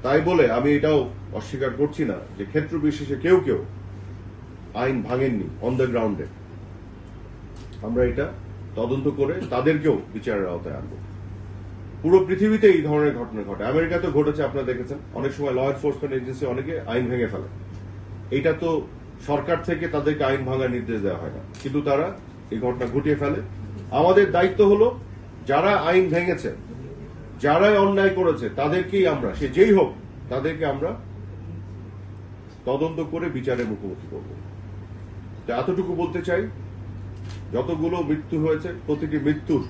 তাই বলে আমি এটাও অস্বীকার করছি না যে ক্ষেত্র বিশেষে কেউ কেউ আইন ভাঙেননি অন দ্য গ্রাউন্ডে। আমরা এটা তদন্ত করে তাদেরকেও বিচারের আওতায় আনবো। পুরো পৃথিবীতে এই ধরনের ঘটনা ঘটে। আমেরিকাতেও ঘটেছে, আপনারা দেখেছেন। অনেক সময় ল এনফোর্সমেন্ট এজেন্সি অনেকে আইন ভেঙে ফেলে। এটা তো সরকার থেকে তাদেরকে আইন ভাঙার নির্দেশ দেওয়া হয় না, কিন্তু তারা এই ঘটনা ঘটিয়ে ফেলে। আমাদের দায়িত্ব হলো যারা আইন ভেঙেছে, যারা অন্যায় করেছে, তাদেরকেই আমরা, সে যেই হোক, তাদেরকে আমরা তদন্ত করে বিচারের মুখোমুখি করব। এতটুকু বলতে চাই, যতগুলো মৃত্যু হয়েছে প্রতিটি মৃত্যুর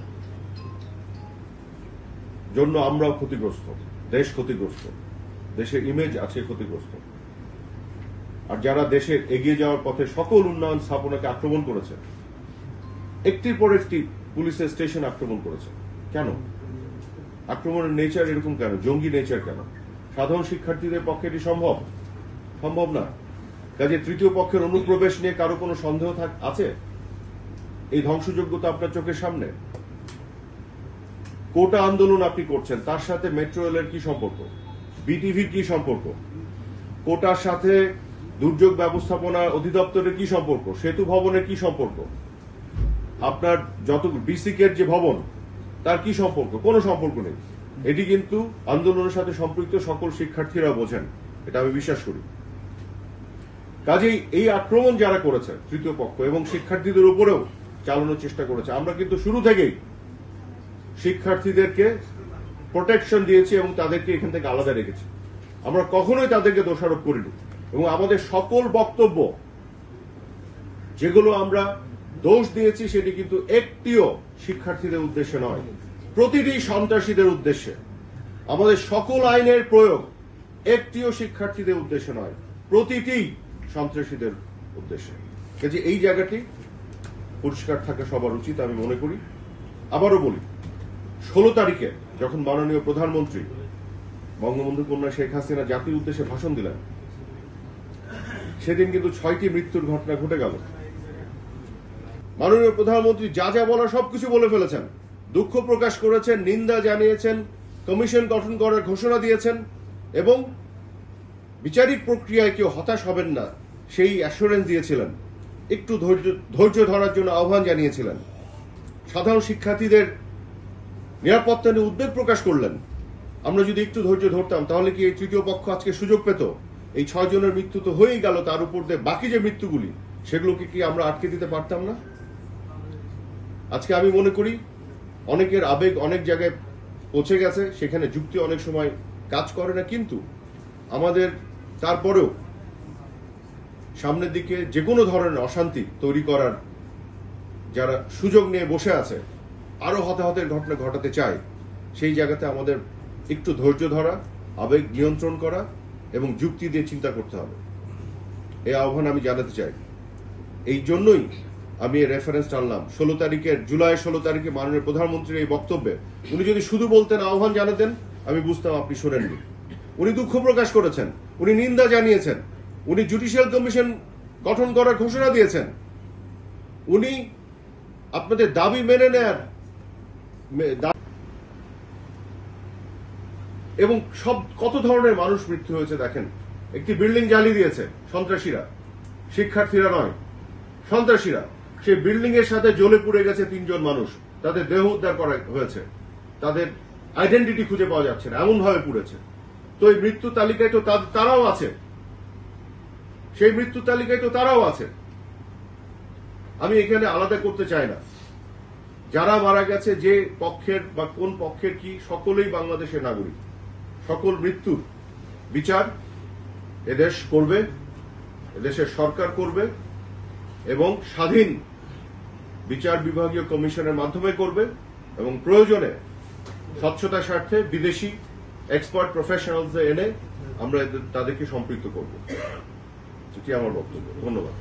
জন্য আমরাও ক্ষতিগ্রস্ত, দেশ ক্ষতিগ্রস্ত, দেশের ইমেজ আছে ক্ষতিগ্রস্ত। আর যারা দেশের এগিয়ে যাওয়ার পথে সকল উন্নয়ন স্থাপনাকে আক্রমণ করেছে, একটির পর একটি পুলিশের স্টেশন আক্রমণ করেছে, কেন? আক্রমণের নেচার এরকম কেন? জঙ্গি নেচার কেন? সাধারণ শিক্ষার্থীদের পক্ষে এটি সম্ভব না। কাজে তৃতীয় পক্ষের অনুপ্রবেশ নিয়ে কারো কোনো সন্দেহ আছে? এই ধ্বংসযোগ্যতা আপনার চোখের সামনে। কোটা আন্দোলন আপনি করছেন, তার সাথে মেট্রো রেলের কি সম্পর্ক? বিটিভির কি সম্পর্ক? কোটার সাথে দুর্যোগ ব্যবস্থাপনা অধিদপ্তরের কি সম্পর্ক? সেতু ভবনের কি সম্পর্ক? আপনার যত বিসিকের যে ভবন, তার কি সম্পর্ক? কোনো সম্পর্ক নেই। এটি কিন্তু আন্দোলনের সাথে সম্পৃক্ত সকল শিক্ষার্থীরা বোঝেন, এটা আমি বিশ্বাস করি। কাজেই এই আক্রমণ যারা করেছে তৃতীয় পক্ষ এবং শিক্ষার্থীদের উপরেও চালানোর চেষ্টা করেছে, আমরা কিন্তু শুরু থেকেই শিক্ষার্থীদেরকে প্রোটেকশন দিয়েছি এবং তাদেরকে এখান থেকে আলাদা রেখেছি। আমরা কখনোই তাদেরকে দোষারোপ করিনি এবং আমাদের সকল বক্তব্য যেগুলো আমরা দোষ দিয়েছি সেটি কিন্তু একটিও শিক্ষার্থীদের উদ্দেশ্যে নয়, প্রতিটি সন্ত্রাসীদের উদ্দেশ্যে। আমাদের সকল আইনের প্রয়োগ একটিও শিক্ষার্থীদের উদ্দেশ্যে নয়, প্রতিটি সন্ত্রাসীদের উদ্দেশ্যে। কাজে এই জায়গাটি পরিষ্কার থাকা সবার উচিত আমি মনে করি। আবারও বলি, 16 তারিখে যখন মাননীয় প্রধানমন্ত্রী বঙ্গবন্ধু কন্যা শেখ হাসিনা জাতির উদ্দেশ্যে ভাষণ দিলেন, সেদিন কিন্তু 6টি মৃত্যুর ঘটনা ঘটে গেল। মাননীয় প্রধানমন্ত্রী যা যা বলার সবকিছু বলে ফেলেছেন, দুঃখ প্রকাশ করেছেন, নিন্দা জানিয়েছেন, কমিশন গঠন করার ঘোষণা দিয়েছেন এবং বিচারিক প্রক্রিয়ায় কেউ হতাশ হবেন না সেই অ্যাসুরেন্স দিয়েছিলেন। একটু ধৈর্য ধরার জন্য আহ্বান জানিয়েছিলেন। সাধারণ শিক্ষার্থীদের নিরাপত্তা নিয়ে উদ্বেগ প্রকাশ করলেন। আমরা যদি একটু ধৈর্য ধরতাম তাহলে কি এই তৃতীয় পক্ষ আজকে সুযোগ পেত? এই 6 জনের মৃত্যু তো হয়েই গেল, তার উপর দিয়ে বাকি যে মৃত্যুগুলি, সেগুলোকে কি আমরা আটকে দিতে পারতাম না? আজকে আমি মনে করি অনেকের আবেগ অনেক জায়গায় পৌঁছে গেছে, সেখানে যুক্তি অনেক সময় কাজ করে না, কিন্তু আমাদের তারপরেও সামনের দিকে যে কোনো ধরনের অশান্তি তৈরি করার যারা সুযোগ নিয়ে বসে আছে, আরো হতাহতের ঘটনা ঘটাতে চায়, সেই জায়গাতে আমাদের একটু ধৈর্য ধরা, আবেগ নিয়ন্ত্রণ করা এবং যুক্তি দিয়ে চিন্তা করতে হবে। এই আহ্বান আমি জানাতে চাই। এই জন্যই আমি এই রেফারেন্স টানলাম 16 তারিখের, জুলাই 16 তারিখে মাননীয় প্রধানমন্ত্রীর এই বক্তব্যে। উনি যদি শুধু বলতেন, আহ্বান জানাতেন, আমি বুঝতাম আপনি শোনেননি। উনি দুঃখ প্রকাশ করেছেন, উনি নিন্দা জানিয়েছেন, উনি জুডিশিয়াল কমিশন গঠন করার ঘোষণা দিয়েছেন, উনি আপনাদের দাবি মেনে নেয়ার এবং সব কত ধরনের মানুষ মৃত্যু হয়েছে দেখেন। একটি বিল্ডিং জ্বালিয়ে দিয়েছে সন্ত্রাসীরা, শিক্ষার্থীরা নয়, সন্ত্রাসীরা। সেই বিল্ডিং এর সাথে জ্বলে পুড়ে গেছে 3 জন মানুষ, তাদের দেহ উদ্ধার করা হয়েছে, তাদের আইডেন্টিটি খুঁজে পাওয়া যাচ্ছে না, এমন ভাবে পুড়েছে। তো এই মৃত্যু তালিকায় তো তারাও আছে, সেই মৃত্যু তালিকায় তো তারাও আছে। আমি এখানে আলাদা করতে চাই না, যারা মারা গেছে যে পক্ষের বা কোন পক্ষের কি, সকলেই বাংলাদেশের নাগরিক। সকল মৃত্যুর বিচার এদেশ করবে, এদেশের সরকার করবে এবং স্বাধীন বিচার বিভাগীয় কমিশনের মাধ্যমে করবে এবং প্রয়োজনে স্বচ্ছতার স্বার্থে বিদেশি এক্সপার্ট প্রফেশনালদের এনে আমরা তাদেরকে সম্পৃক্ত করব। এটি আমার বক্তব্য। ধন্যবাদ।